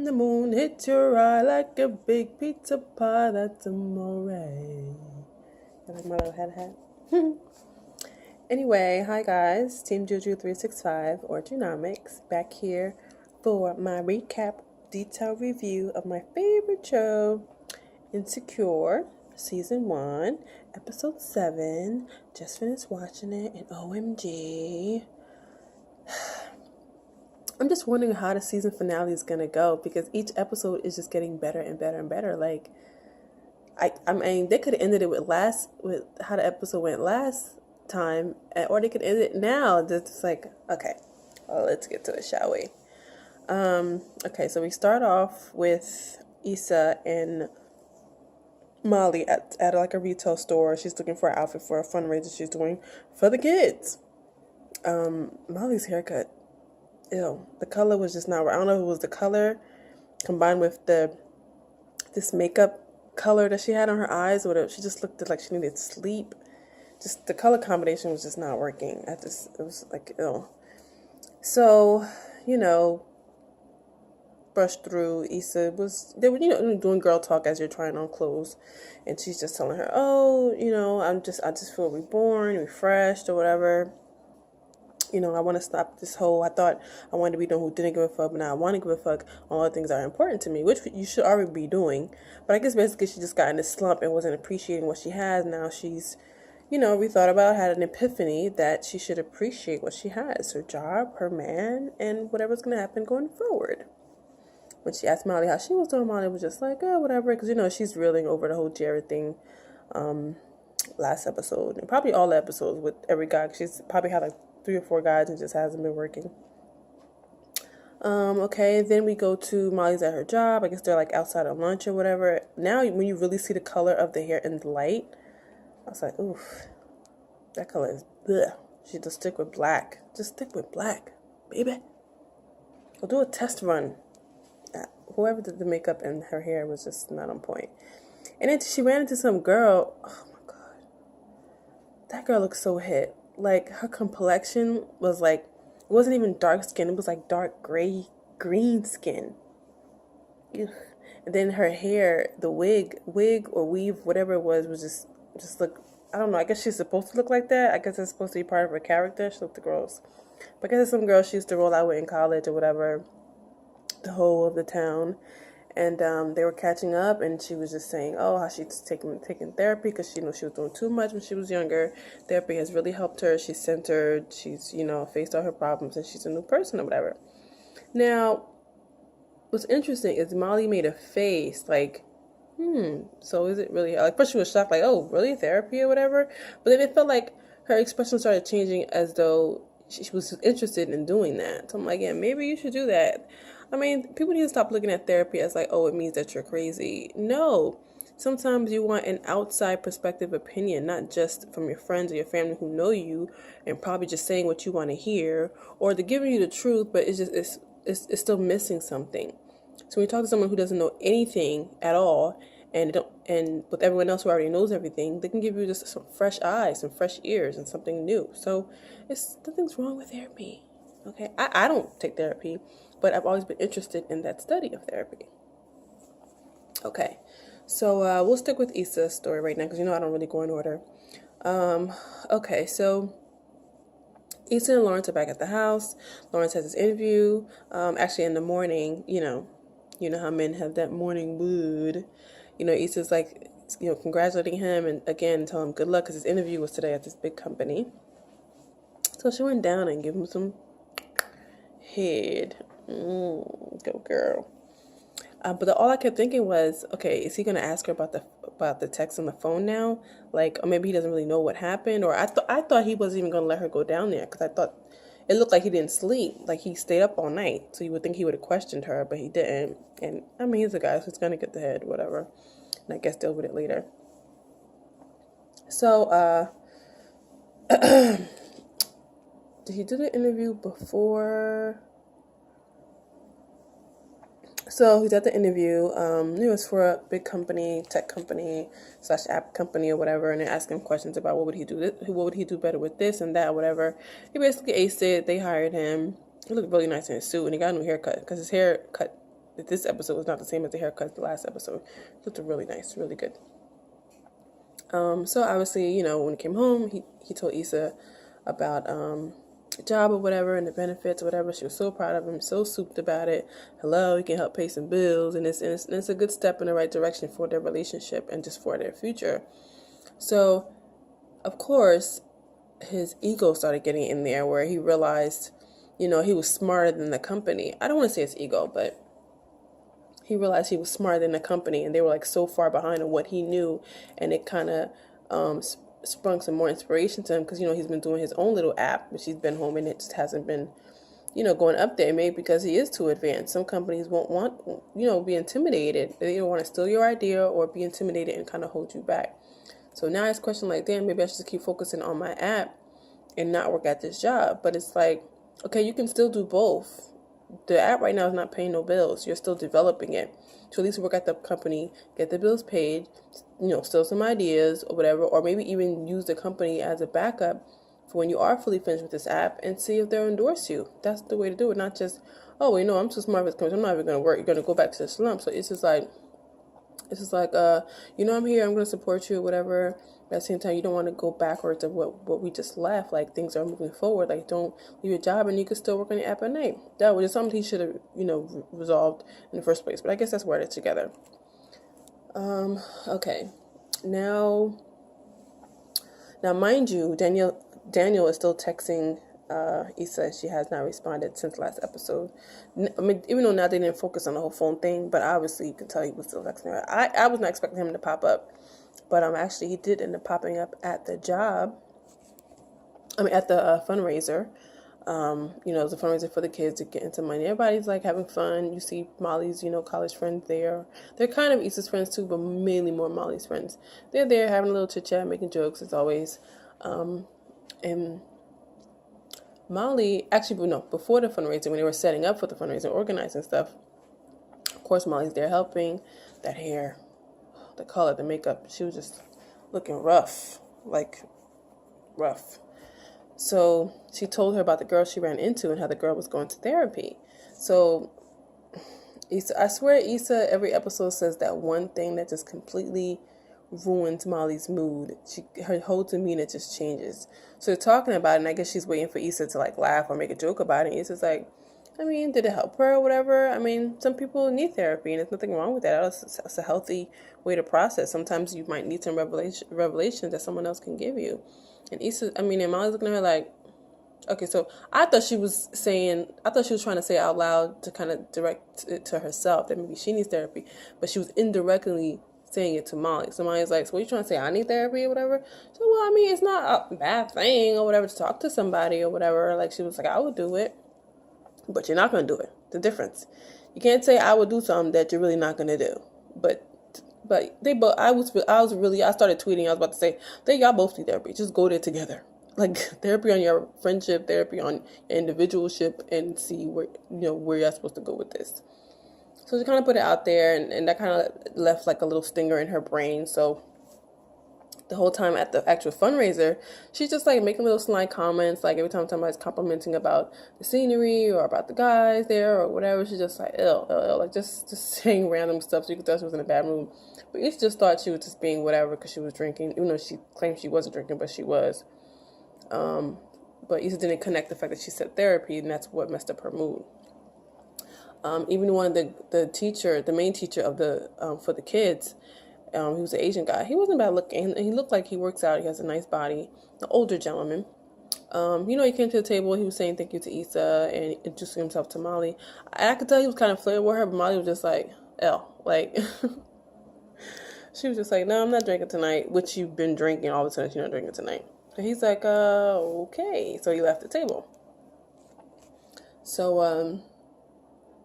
The moon hits your eye like a big pizza pie. That's amore. I like my little hat. Anyway, hi guys, Team Juju365 or Genomics back here for my recap detailed review of my favorite show, Insecure, Season 1, Episode 7. Just finished watching it, and OMG. I'm just wondering how the season finale is gonna go because each episode is just getting better and better and better. Like, I mean, they could have ended it with how the episode went last time, or they could end it now. Just like, okay, well, let's get to it, shall we? Okay, so we start off with Issa and Molly at like a retail store. She's looking for an outfit for a fundraiser she's doing for the kids. Molly's haircut, ew, the color was just not right. I don't know if it was the color combined with this makeup color that she had on her eyes, or whatever. She just looked like she needed sleep. Just the color combination was just not working. It was like, ew. So, brushed through. Issa they were, doing girl talk as you're trying on clothes, and she's just telling her, oh, I just feel reborn, refreshed, or whatever. I want to stop this whole, I thought I wanted to be the one who didn't give a fuck, but now I want to give a fuck on all the things that are important to me, which you should already be doing. But I guess basically she just got in this slump and wasn't appreciating what she has. Now she's, we thought about, had an epiphany that she should appreciate what she has, her job, her man, and whatever's going to happen going forward. When she asked Molly how she was doing, Molly was just like, oh, whatever, because, she's reeling over the whole Jared thing last episode, and probably all the episodes with every guy. She's probably had like 3 or 4 guys and just hasn't been working. Okay, then we go to Molly's at her job. I guess they're like outside at lunch or whatever. Now, when you really see the color of the hair in the light, I was like, oof, that color is bleh. She just stick with black. Just stick with black, baby. We'll do a test run. Whoever did the makeup and her hair was just not on point. And then she ran into some girl. Oh my God. That girl looked so hit. Like, her complexion was like, it wasn't even dark skin. It was like dark gray, green skin. Ugh. And then her hair, the wig or weave, whatever it was just look, I don't know. I guess she's supposed to look like that. I guess it's supposed to be part of her character. She looked gross. But I guess it's some girl she used to roll out with in college or whatever. The whole of the town. And they were catching up, and she was just saying, oh, how she's taking therapy because she was doing too much when she was younger. Therapy has really helped her. She's centered. She's, faced all her problems, and she's a new person or whatever. Now, what's interesting is Molly made a face like, so is it really? Like, first she was shocked, like, oh, really, therapy or whatever? But then it felt like her expression started changing as though she was interested in doing that. So I'm like, yeah, maybe you should do that. I mean, people need to stop looking at therapy as like, oh, it means that you're crazy. No. Sometimes you want an outside perspective opinion, not just from your friends or your family who know you and probably just saying what you want to hear, or they're giving you the truth, but it's still missing something. So when you talk to someone who doesn't know anything at all, and with everyone else who already knows everything, they can give you just some fresh eyes, some fresh ears, and something new. So nothing's wrong with therapy. Okay, I don't take therapy, but I've always been interested in that study of therapy. Okay, so we'll stick with Issa's story right now because I don't really go in order. Okay, so Issa and Lawrence are back at the house. Lawrence has his interview. Actually, in the morning, you know how men have that morning mood. Issa's like, congratulating him and again telling him good luck because his interview was today at this big company. So she went down and gave him some head. Go girl. But all I kept thinking was, okay, is he gonna ask her about the text on the phone now? Like, or maybe he doesn't really know what happened. Or I thought he wasn't even gonna let her go down there because I thought it looked like he didn't sleep, like he stayed up all night. So you would think he would have questioned her, but he didn't. And I mean, he's a guy, so he's gonna get the head, whatever. And I guess deal with it later. So, did he do the interview before? So he's at the interview. It's for a big company, tech company / app company or whatever, and they're asking him questions about what would he do better with this and that, whatever. He basically aced it. They hired him. He looked really nice in his suit, and he got a new haircut because his this episode was not the same as the haircut the last episode. It looked really nice, really good. So obviously, you know, when he came home, he told Issa about the job or whatever and the benefits or whatever. She was so proud of him, so souped about it. Hello, he can help pay some bills, and it's a good step in the right direction for their relationship and just for their future. So, of course, his ego started getting in there where he realized, you know, he was smarter than the company. I don't want to say it's ego, but he realized he was smarter than the company, and they were like so far behind on what he knew, and it kind of sprung some more inspiration to him because, you know, he's been doing his own little app, which he's been home, and it just hasn't been, you know, going up there. Maybe because he is too advanced. Some companies won't want, you know, be intimidated. They don't want to steal your idea or be intimidated and kind of hold you back. So now it's question like, damn, maybe I should just keep focusing on my app and not work at this job. But it's like, okay, you can still do both. The app right now is not paying no bills. You're still developing it. So at least work at the company, get the bills paid, you know, steal some ideas or whatever, or maybe even use the company as a backup for when you are fully finished with this app and see if they'll endorse you. That's the way to do it. Not just, oh, well, you know, I'm too smart for this company. I'm not even going to work. You're going to go back to the slump. So it's just like, you know, I'm here. I'm going to support you, whatever. But at the same time, you don't want to go backwards of what we just left. Like, things are moving forward. Like, don't leave your job and you can still work on the app at night. That was something he should have, you know, resolved in the first place. But I guess that's worded together. Okay. Now, mind you, Daniel is still texting Issa. She has not responded since last episode. I mean, even though now they didn't focus on the whole phone thing, but obviously you can tell he was still texting her. I was not expecting him to pop up, but actually he did end up popping up at the job. I mean, at the fundraiser. You know, it's a fundraiser for the kids to get into money. Everybody's like having fun. You see Molly's, you know, college friends there. They're kind of Issa's friends too, but mainly more Molly's friends. They're there having a little chit chat, making jokes as always. And Molly, actually, no, before the fundraiser, when they were setting up for the fundraiser, organizing stuff, of course, Molly's there helping. That hair, the color, the makeup, she was just looking rough, like rough. So she told her about the girl she ran into and how the girl was going to therapy. So Issa, I swear Issa, every episode says that one thing that just completely ruins Molly's mood. Her whole demeanor just changes. So they're talking about it, and I guess she's waiting for Issa to like laugh or make a joke about it. And Issa's like, I mean, did it help her or whatever? I mean, some people need therapy, and there's nothing wrong with that. It's a healthy way to process. Sometimes you might need some revelations that someone else can give you. And and Molly's looking at her like, okay, so I thought she was trying to say out loud to kind of direct it to herself that maybe she needs therapy, but she was indirectly saying it to Molly. So Molly's like, so what are you trying to say? I need therapy or whatever? So, well, I mean, it's not a bad thing or whatever to talk to somebody or whatever. Like, she was like, I would do it, but you're not going to do it. The difference. You can't say I would do something that you're really not going to do. But they both, I started tweeting. I was about to say, y'all both need therapy. Just go there together. Like, therapy on your friendship, therapy on your individualship, and see where you're supposed to go with this. So she kind of put it out there, and that kind of left like a little stinger in her brain. So the whole time at the actual fundraiser, she's just like making little sly comments. Like every time somebody's complimenting about the scenery or about the guys there or whatever, she's just like, ill, like just saying random stuff. So you could tell she was in a bad mood. But Issa just thought she was just being whatever because she was drinking, even though she claimed she wasn't drinking, but she was. But Issa didn't connect the fact that she said therapy, and that's what messed up her mood. Even one of the main teacher of for the kids, he was an Asian guy. He wasn't bad looking. He looked like he works out. He has a nice body. An older gentleman. He came to the table. He was saying thank you to Issa and introducing himself to Molly. I could tell he was kind of flirting with her, but Molly was just like, like, she was just like, no, I'm not drinking tonight, which you've been drinking all the time. You're not drinking tonight. And he's like, okay. So he left the table. So,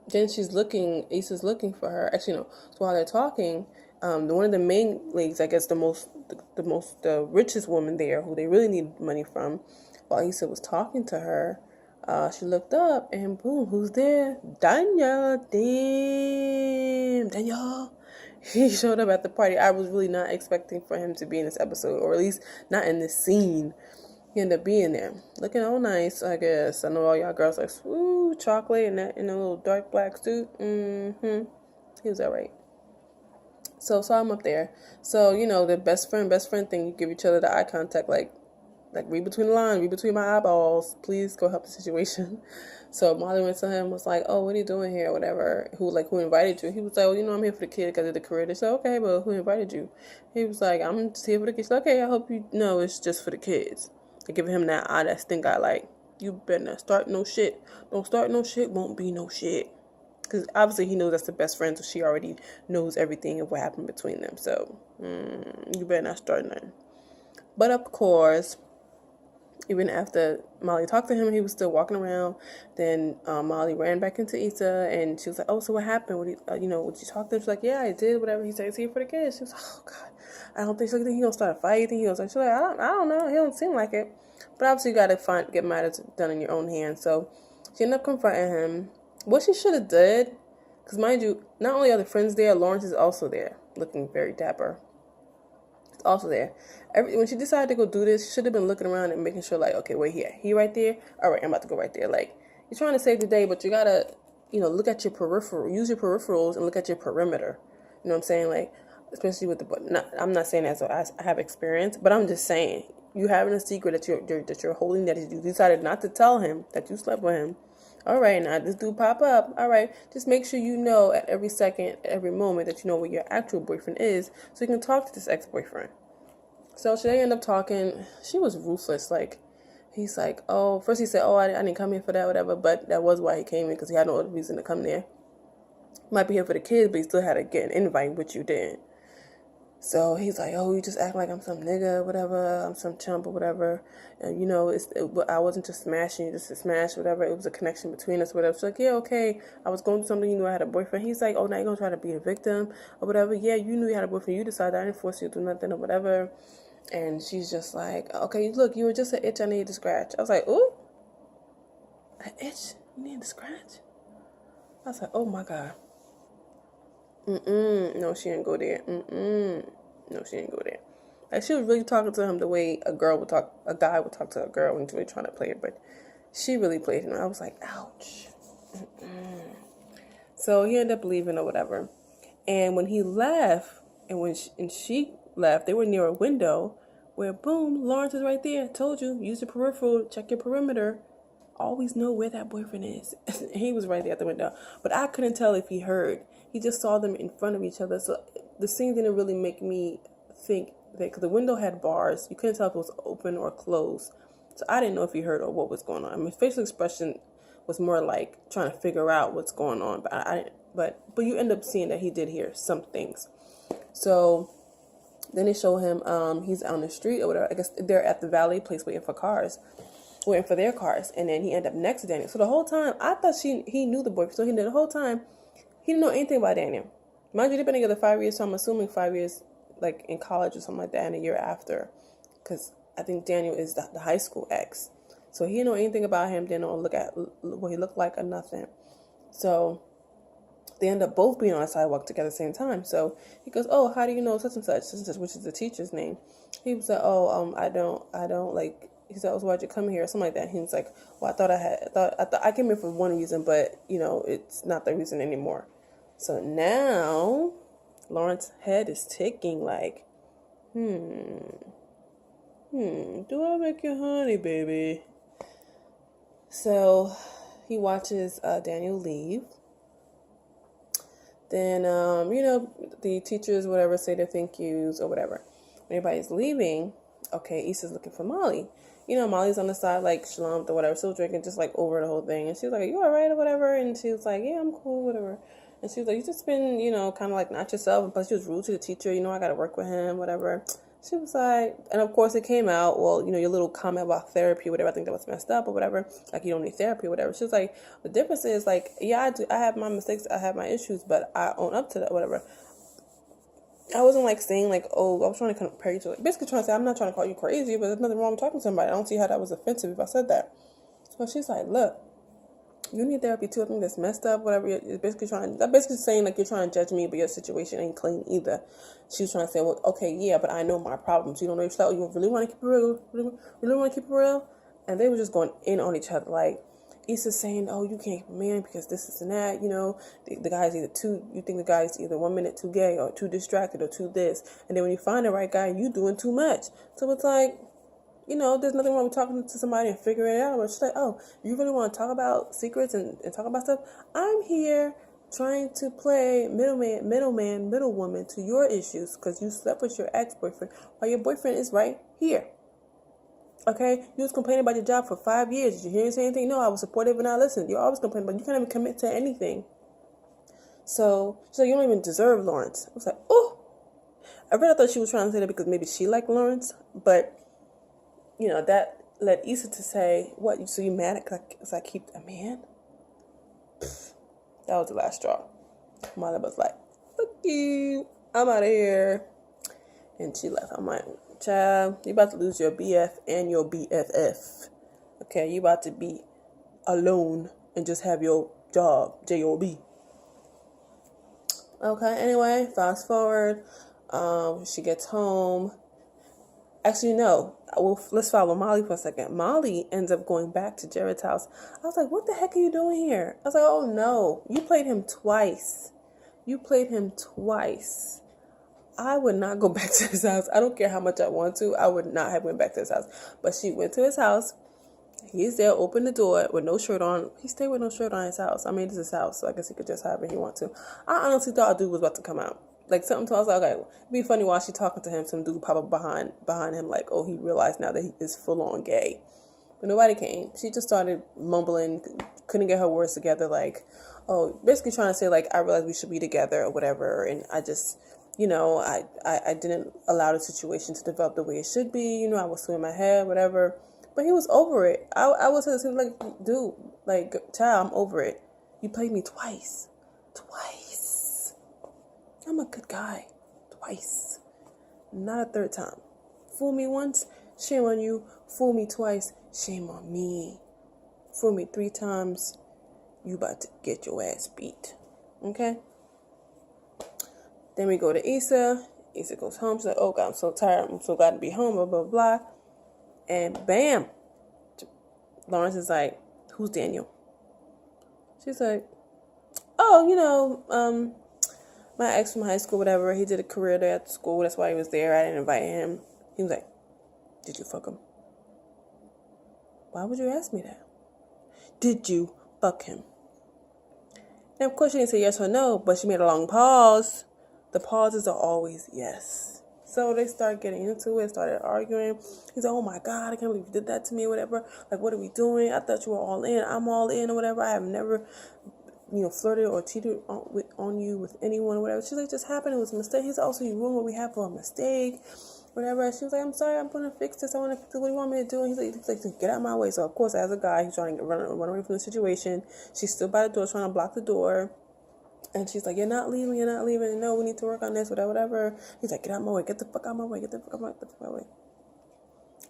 then Issa's looking for her. Actually, no. So while they're talking, one of the main ladies, I guess the richest woman there, who they really need money from, while Issa was talking to her, she looked up and boom, who's there? Daniel. Damn, Daniel. He showed up at the party. I was really not expecting for him to be in this episode, or at least not in this scene. He ended up being there, looking all nice, I guess. I know all y'all girls like, ooh, with chocolate and that in a little dark black suit. He was alright. So saw him up there. So, the best friend thing, you give each other the eye contact, like read between the lines, read between my eyeballs. Please go help the situation. So Molly went to him, was like, "Oh, what are you doing here?" Whatever. Who invited you? He was like, "Well, I'm here for the kid because of the career." They said, "Okay, but who invited you?" He was like, "I'm just here for the kids." Said, "Okay, I hope you know it's just for the kids." They give him that eye, that stink eye, like, you better not start no shit. Don't start no shit, won't be no shit. Because obviously he knows that's the best friend, so she already knows everything of what happened between them. So, you better not start nothing. But of course, even after Molly talked to him, he was still walking around. Then Molly ran back into Issa, and she was like, "Oh, so what happened? What would you talk to him?" She's like, "Yeah, I did. Whatever." He said, "It's here for the kids." She was like, "Oh God, I don't think so. Think he gonna start a fight? You think he was like?" She's like, I don't know. He don't seem like it." But obviously, you gotta get matters done in your own hands. So she ended up confronting him. What she should have did, because mind you, not only are the friends there, Lawrence is also there, looking very dapper. Also there. When she decided to go do this, she should have been looking around and making sure, like, okay, wait here. He right there? All right, I'm about to go right there. Like, you're trying to save the day, but you gotta, look at your peripheral, use your peripherals and look at your perimeter. You know what I'm saying? Like, especially with I'm not saying that so I have experience, but I'm just saying, you having a secret that you're holding, that you decided not to tell him that you slept with him. All right, now this dude pop up. All right, just make sure you know at every second, every moment that you know where your actual boyfriend is, so you can talk to this ex-boyfriend. So they end up talking. She was ruthless. Like, he's like, oh, first he said, "Oh, I didn't come here for that, whatever." But that was why he came in, because he had no other reason to come there. Might be here for the kids, but he still had to get an invite, which you didn't. So he's like, "Oh, you just act like I'm some nigga, whatever. I'm some chump or whatever. And, I wasn't just smashing you just to smash, whatever. It was a connection between us, whatever." She's like, "Yeah, okay. I was going through something. You knew I had a boyfriend." He's like, "Oh, now you're going to try to be a victim or whatever." "Yeah, you knew you had a boyfriend. You decided. I didn't force you to do nothing or whatever." And she's just like, "Okay, look, you were just an itch I needed to scratch." I was like, "Ooh, an itch you need to scratch?" I was like, "Oh my God. No, she didn't go there. No, she didn't go there." Like, she was really talking to him the way a guy would talk to a girl when he's really trying to play it, but she really played him. I was like, ouch. So he ended up leaving or whatever. And when he left, and she left, they were near a window where, boom, Lawrence is right there. Told you, use your peripheral, check your perimeter. Always know where that boyfriend is. He was right there at the window. But I couldn't tell if he heard. He just saw them in front of each other. So the scene didn't really make me think that, because the window had bars. You couldn't tell if it was open or closed. So I didn't know if he heard or what was going on. I mean, facial expression was more like trying to figure out what's going on. But I didn't. But you end up seeing that he did hear some things. So then they show him he's on the street or whatever. I guess they're at the valet place waiting for their cars, and then he ended up next to Daniel. So the whole time, I thought he knew the boyfriend. So the whole time, he didn't know anything about Daniel. Mind you, they've been together 5 years, so I'm assuming 5 years, like, in college or something like that, and a year after. Because I think Daniel is the high school ex. So he didn't know anything about him, didn't know look at what he looked like or nothing. So they end up both being on a sidewalk together at the same time. So he goes, "Oh, how do you know such and such, which is the teacher's name?" He was like, "Oh, I don't like." He said, "Oh, so why'd you come here?" Or something like that. He was like, "Well, I thought I came here for one reason, but it's not the reason anymore." So now Lawrence's head is ticking, like, do I make you honey, baby? So he watches Daniel leave. Then, the teachers, whatever, say their thank yous or whatever. When everybody's leaving, okay, Issa's looking for Molly. Molly's on the side, like, slumped or whatever, still drinking, just, like, over the whole thing. And she was like, "Are you all right or whatever?" And she was like, "Yeah, I'm cool, whatever." And she was like, "You just been, kind of, like, not yourself." And plus, she was rude to the teacher. I got to work with him, whatever. She was like, and of course it came out, well, your little comment about therapy, whatever, I think that was messed up or whatever. Like, you don't need therapy or whatever. She was like, the difference is, like, yeah, I do. I have my mistakes. I have my issues, but I own up to that, whatever. I wasn't, like, saying, like, oh, I was trying to compare you to, like, basically trying to say, I'm not trying to call you crazy, but there's nothing wrong with talking to somebody. I don't see how that was offensive if I said that. So she's like, "Look, you need therapy too. I think that's messed up, whatever." You're basically saying, like, you're trying to judge me, but your situation ain't clean either. She was trying to say, "Well, okay, yeah, but I know my problems. You don't know yourself. You really want to keep it real? Really want to keep it real?" And they were just going in on each other. Like, Issa's saying, oh, you can't keep a man because this is and that, you know, the guy's either you think the guy's either 1 minute too gay or too distracted or too this. And then when you find the right guy, you doing too much. So it's like, you know, there's nothing wrong with talking to somebody and figuring it out. But she's like, oh, you really want to talk about secrets and talk about stuff? I'm here trying to play middlewoman to your issues because you slept with your ex-boyfriend while your boyfriend is right here. Okay, you was complaining about your job for 5 years. Did you hear me say anything? No, I was supportive and I listened. You're always complaining, but you can't even commit to anything. So she's like, you don't even deserve Lawrence. I was like, oh. I really thought she was trying to say that because maybe she liked Lawrence, but you know that led Issa to say, "What? So you mad because I keep a man?" That was the last straw. Molly was like, "Fuck you, I'm out of here," and she left. I'm like, child, you about to lose your BF and your BFF. Okay, you about to be alone and just have your job, J-O-B. Okay, anyway, fast forward. She gets home. Actually, no. Well, let's follow Molly for a second. Molly ends up going back to Jared's house. I was like, what the heck are you doing here? I was like, oh no, you played him twice. I would not go back to his house. I don't care how much I want to. I would not have went back to his house. But she went to his house. He's there, opened the door with no shirt on. He stayed with no shirt on his house. I mean, this is his house, so I guess he could just have it he want to. I honestly thought a dude was about to come out. Like, something told us, like, okay, it'd be funny while she talking to him, some dude pop up behind him, like, oh, he realized now that he is full-on gay. But nobody came. She just started mumbling, couldn't get her words together, like, oh, basically trying to say, like, I realized we should be together or whatever, and I just, you know, I didn't allow the situation to develop the way it should be, you know, I was still in my head, whatever. But he was over it. I was like, dude, like, child, I'm over it. You played me twice. I'm a good guy. Twice. Not a third time. Fool me once, shame on you. Fool me twice, shame on me. Fool me 3 times, you about to get your ass beat. Okay? Then we go to Issa. Issa goes home. She's like, oh God, I'm so tired. I'm so glad to be home, blah, blah, blah. And bam. Lawrence is like, who's Daniel? She's like, oh, you know, my ex from high school, whatever, he did a career there at school. That's why he was there. I didn't invite him. He was like, did you fuck him? Why would you ask me that? Did you fuck him? Now, of course, she didn't say yes or no, but she made a long pause. The pauses are always yes. So they start getting into it, started arguing. He's like, oh my God, I can't believe you did that to me, whatever. Like, what are we doing? I thought you were all in. I'm all in or whatever. I have never, you know, flirted or cheated on you with anyone or whatever. She's like, just happened. It was a mistake. He's also, you ruined what we had for a mistake, whatever. She was like, I'm sorry, I'm going to fix this. I want to fix it. What do you want me to do? And he's like, get out of my way. So, of course, as a guy, he's trying to run away from the situation. She's still by the door, trying to block the door. And she's like, you're not leaving. No, we need to work on this, whatever. He's like, get out of my way. Get the fuck out of my way. Get the fuck out of my way.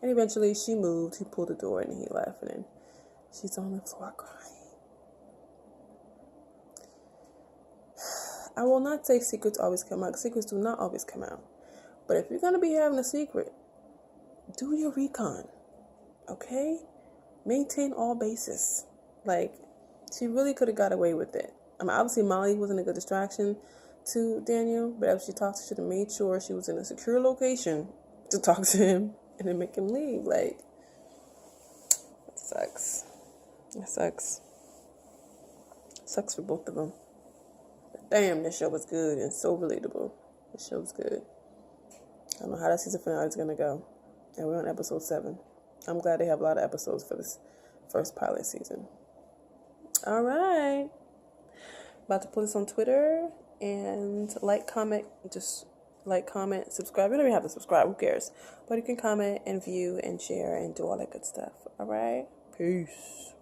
And eventually, she moved. He pulled the door and he left. And then she's on the floor crying. I will not say secrets always come out. Secrets do not always come out. But if you're going to be having a secret, do your recon. Okay? Maintain all bases. Like, she really could have got away with it. I mean, obviously, Molly wasn't a good distraction to Daniel. But if she talked, she should have made sure she was in a secure location to talk to him and then make him leave. Like, that sucks. It sucks. It sucks for both of them. Damn, this show was good and so relatable. This show was good. I don't know how that season finale is going to go. And we're on episode 7. I'm glad they have a lot of episodes for this first pilot season. All right. About to put this on Twitter and comment, subscribe. You don't even have to subscribe. Who cares? But you can comment and view and share and do all that good stuff. All right. Peace.